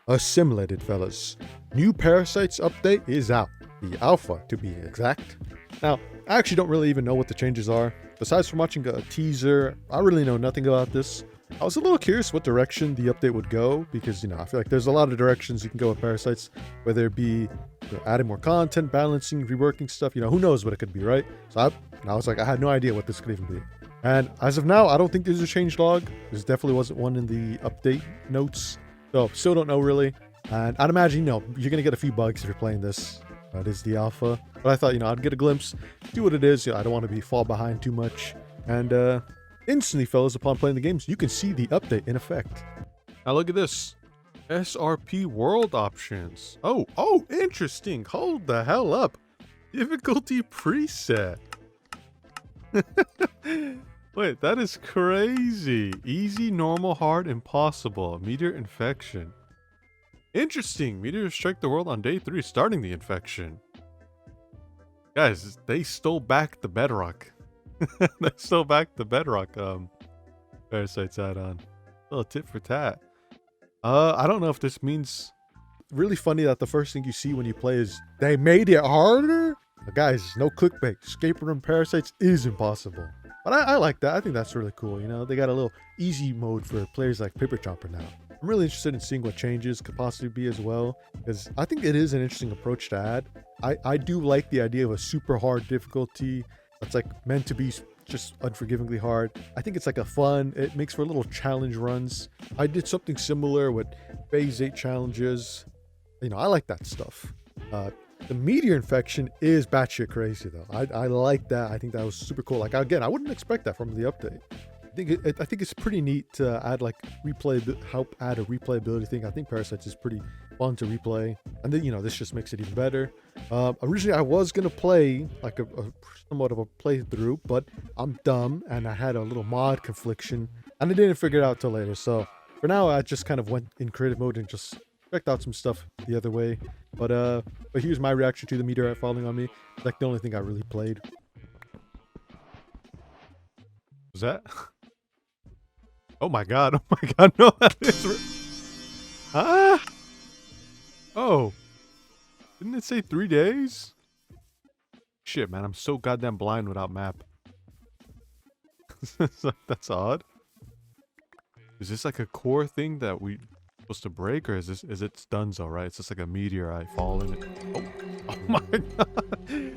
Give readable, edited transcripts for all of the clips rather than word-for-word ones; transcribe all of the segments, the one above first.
assimilated, fellas. New Parasites update is out. The alpha, to be exact. Now, I actually don't really even know what the changes are. Besides from watching a teaser, I really know nothing about this. I was a little curious what direction the update would go because, I feel like there's a lot of directions you can go with Parasites, whether it be adding more content, balancing, reworking stuff, who knows what it could be, right? So I was like, I had no idea what this could even be. And as of now, I don't think there's a change log. There definitely wasn't one in the update notes. So still don't know really. And I'd imagine, you're going to get a few bugs if you're playing this. It is the alpha. But I thought, I'd get a glimpse, see what it is. I don't want to be fall behind too much. And instantly, fellas, upon playing the games, you can see the update in effect. Now look at this. SRP world options. Oh, interesting. Hold the hell up. Difficulty preset. Wait, that is crazy. Easy, normal, hard, impossible. Meteor infection. Interesting. Meteors strike the world on day 3, starting the infection. Guys, they stole back the bedrock. They stole back the bedrock Parasites add-on. Little tit for tat. I don't know if this means... Really funny that the first thing you see when you play is they made it harder? But guys, no clickbait. Escape from Parasites is impossible. But I like that. I think that's really cool. They got a little easy mode for players like Paper Chomper now. I'm really interested in seeing what changes could possibly be as well, because I think it is an interesting approach to add. I do like the idea of a super hard difficulty that's like meant to be just unforgivingly hard. I think it's like it makes for little challenge runs. I did something similar with phase 8 challenges. I like that stuff. The meteor infection is batshit crazy though. I like that. I think that was super cool. Like again, I wouldn't expect that from the update. I think it's pretty neat to add help add a replayability thing. I think Parasites is pretty fun to replay, and then this just makes it even better. Originally I was gonna play like a somewhat of a playthrough, but I'm dumb and I had a little mod confliction and I didn't figure it out till later. So for now I just kind of went in creative mode and just checked out some stuff the other way. But here's my reaction to the meteorite falling on me. It's like the only thing I really played. Was that? Oh my god, no, that is... Oh. Didn't it say 3 days? Shit, man, I'm so goddamn blind without map. That's odd. Is this like a core thing that we supposed to break, or is it Dunzo, right? It's just like a meteorite falling. Oh my god.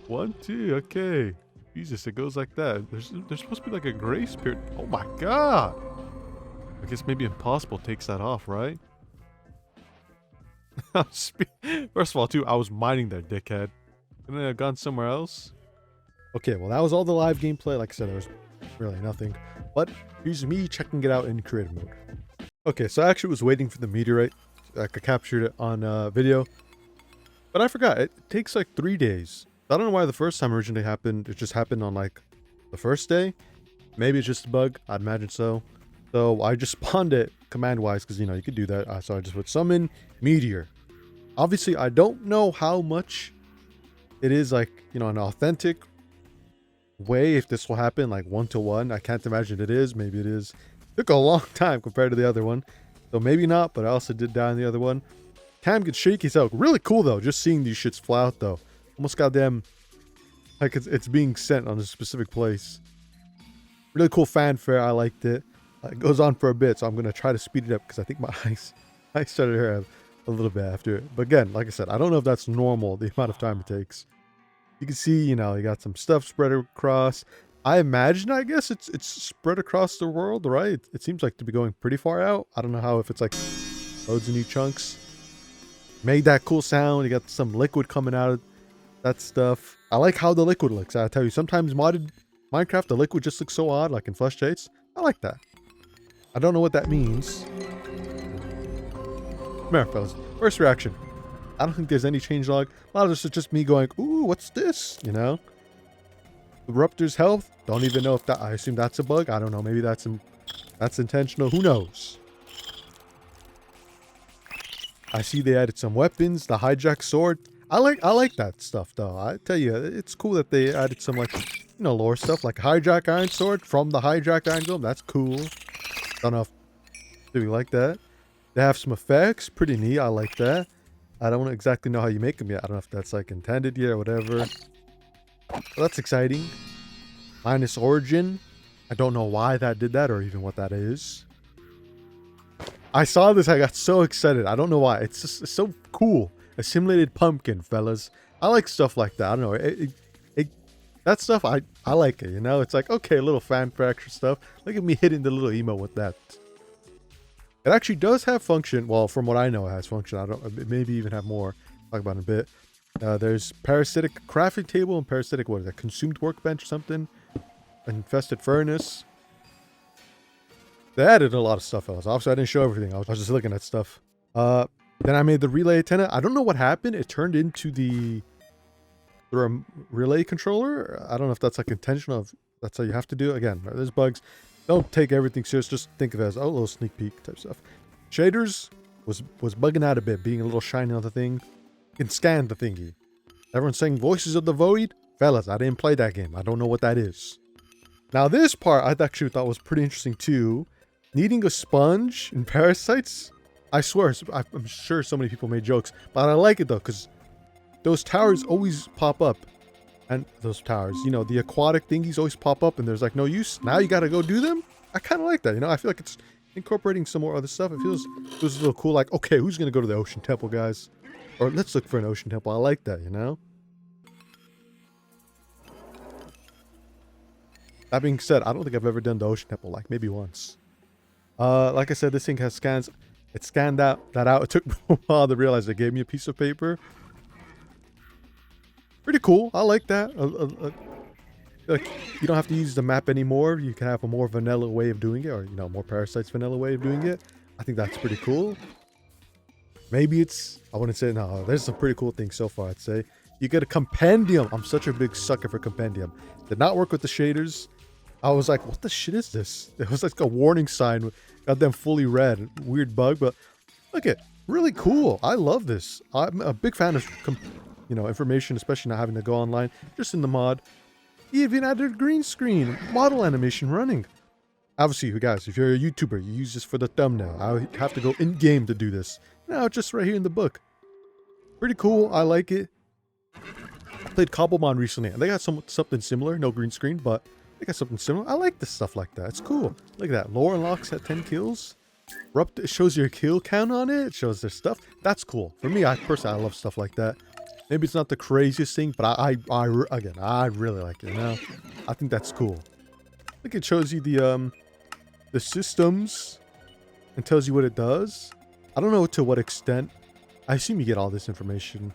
1, 2, okay. Jesus, it goes like that. There's supposed to be like a grace period. Oh my god! I guess maybe impossible takes that off, right? First of all, too, I was mining that dickhead. Couldn't I have gone somewhere else? Okay, well that was all the live gameplay. Like I said, there was really nothing. But here's me checking it out in creative mode. Okay, so I actually was waiting for the meteorite. I captured it on video. But I forgot, it takes like 3 days. I don't know why the first time originally happened. It just happened on like the first day. Maybe it's just a bug. I'd imagine so. So I just spawned it command-wise because, you could do that. So I just would summon meteor. Obviously, I don't know how much it is like, an authentic way if this will happen like 1-to-1. I can't imagine it is. Maybe it is. Took a long time compared to the other one. So maybe not, but I also did die in the other one. Cam gets shaky as hell. Really cool though, just seeing these shits fly out though. Almost goddamn like it's being sent on a specific place. Really cool fanfare. I liked it. It goes on for a bit, so I'm gonna try to speed it up because I think my eyes started to hurt a little bit after it. But again, like I said, I don't know if that's normal, the amount of time it takes. You can see, you got some stuff spread across. I imagine, I guess it's spread across the world, right? It seems like to be going pretty far out. I don't know how, if it's like loads of new chunks. Made that cool sound. You got some liquid coming out of that stuff. I like how the liquid looks. I tell you, sometimes modded Minecraft, the liquid just looks so odd, like in Flush Jates. I like that. I don't know what that means. Come here, fellas. First reaction. I don't think there's any changelog. A lot of this is just me going, ooh, what's this? The Ruptor's health. Don't even know if that... I assume that's a bug. I don't know. Maybe that's intentional. Who knows? I see they added some weapons. The hijack sword. I like that stuff though. I tell you, it's cool that they added some like, lore stuff like hijack iron sword from the hijacked iron golem. That's cool. Don't know if do we like that. They have some effects. Pretty neat. I like that. I don't exactly know how you make them yet. I don't know if that's like intended yet or whatever. Well, that's exciting. Minus origin. I don't know why that did that or even what that is. I saw this. I got so excited. I don't know why. It's just so cool. A simulated pumpkin, fellas. I like stuff like that. I don't know. That stuff, I like it, you know? It's like, okay, a little fan factor stuff. Look at me hitting the little emo with that. It actually does have function. Well, from what I know, it has function. I don't, maybe even have more. Talk about it in a bit. There's parasitic crafting table and parasitic, what is that? Consumed workbench or something. Infested furnace. They added a lot of stuff else. Obviously, I didn't show everything. I was just looking at stuff. Then I made the relay antenna. I don't know what happened. It turned into the relay controller. I don't know if that's like intentional. If that's how you have to do it. Again, there's bugs. Don't take everything serious. Just think of it as a little sneak peek type stuff. Shaders was bugging out a bit, being a little shiny on the thing. You can scan the thingy. Everyone's saying Voices of the Void. Fellas, I didn't play that game. I don't know what that is. Now this part I actually thought was pretty interesting too. Needing a sponge in Parasites. I swear, I'm sure so many people made jokes, but I like it though, because those towers always pop up. And those towers, you know, the aquatic thingies always pop up and there's like no use. Now you gotta go do them? I kind of like that, you know? I feel like it's incorporating some more other stuff. It feels a little cool, like, okay, who's gonna go to the ocean temple, guys? Or let's look for an ocean temple. I like that, you know? That being said, I don't think I've ever done the ocean temple, like maybe once. Like I said, this thing has scans. It scanned that out. It took me a while to realize it gave me a piece of paper. Pretty cool. I like that. Like, you don't have to use the map anymore. You can have a more vanilla way of doing it, or, you know, more Parasites vanilla way of doing it. I think that's pretty cool. Maybe it's, I wouldn't say, no, there's some pretty cool things so far, I'd say. You get a Compendium. I'm such a big sucker for Compendium. Did not work with the shaders. I was like, what the shit is this? It was like a warning sign. Got them fully red. Weird bug, but look at, really cool. I love this. I'm a big fan of, you know, information, especially not having to go online. Just in the mod. Even added a green screen. Model animation running. Obviously, you guys, if you're a YouTuber, you use this for the thumbnail. I have to go in-game to do this. No, just right here in the book. Pretty cool. I like it. I played Cobblemon recently, and they got something similar. No green screen, but they got something similar. I like this stuff like that. It's cool. Look at that. Lore unlocks at 10 kills. It shows your kill count on it. It shows their stuff. That's cool. For me, I love stuff like that. Maybe it's not the craziest thing, but again, I really like it. You know, I think that's cool. I think it shows you the systems and tells you what it does. I don't know to what extent. I assume you get all this information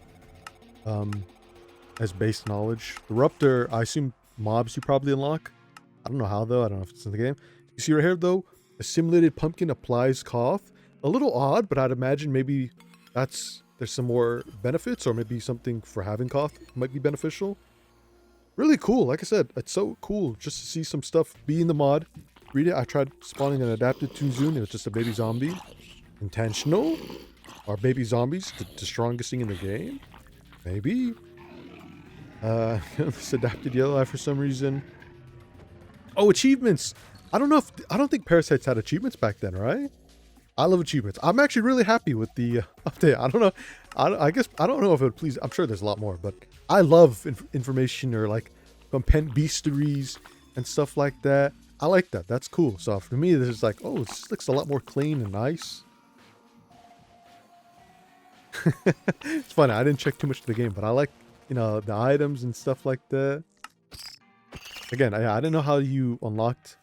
as base knowledge. The Ruptor, I assume mobs you probably unlock. I don't know how though. I don't know if it's in the game. You see right here though, a simulated pumpkin applies cough. A little odd, but I'd imagine maybe there's some more benefits, or maybe something for having cough might be beneficial. Really cool. Like I said, it's so cool just to see some stuff be in the mod. Read it. I tried spawning an adapted Tuzun. It was just a baby zombie. Intentional? Are baby zombies the strongest thing in the game? Maybe. This adapted yellow eye for some reason. Oh, achievements. I don't think Parasites had achievements back then, right? I love achievements. I'm actually really happy with the update. I don't know. I guess I don't know if it would please. I'm sure there's a lot more, but I love information or like bestiaries and stuff like that. I like that. That's cool. So for me, this is like, oh, this looks a lot more clean and nice. It's funny. I didn't check too much of the game, but I like, you know, the items and stuff like that. Again, I didn't know how you unlocked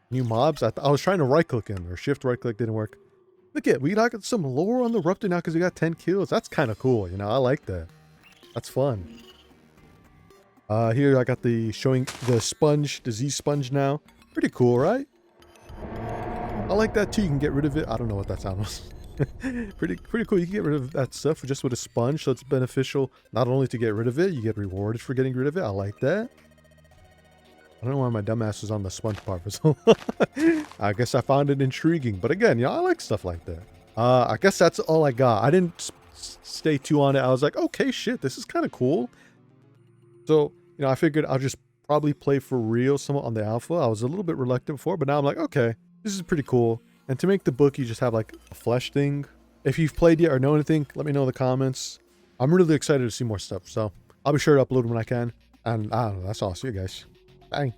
new mobs. I was trying to right click in or shift right click, didn't work. Look at, we got some lore on the Ruptor now because we got 10 kills. That's kind of cool, you know. I like that. That's fun. Here I got showing the sponge, the Z sponge now. Pretty cool, right? I like that too. You can get rid of it. I don't know what that sound was. pretty cool. You can get rid of that stuff just with a sponge, so it's beneficial not only to get rid of it, you get rewarded for getting rid of it. I like that. I don't know why my dumbass was on the sponge part for so long. I guess I found it intriguing. But again, yeah, I like stuff like that. I guess that's all I got. I didn't stay too on it. I was like, okay, shit, this is kind of cool. So, you know, I figured I'll just probably play for real somewhat on the alpha. I was a little bit reluctant before, but now I'm like, okay, this is pretty cool. And to make the book, you just have like a flesh thing. If you've played yet or know anything, let me know in the comments. I'm really excited to see more stuff, so I'll be sure to upload when I can. And I don't know, that's all. See you guys. Bye.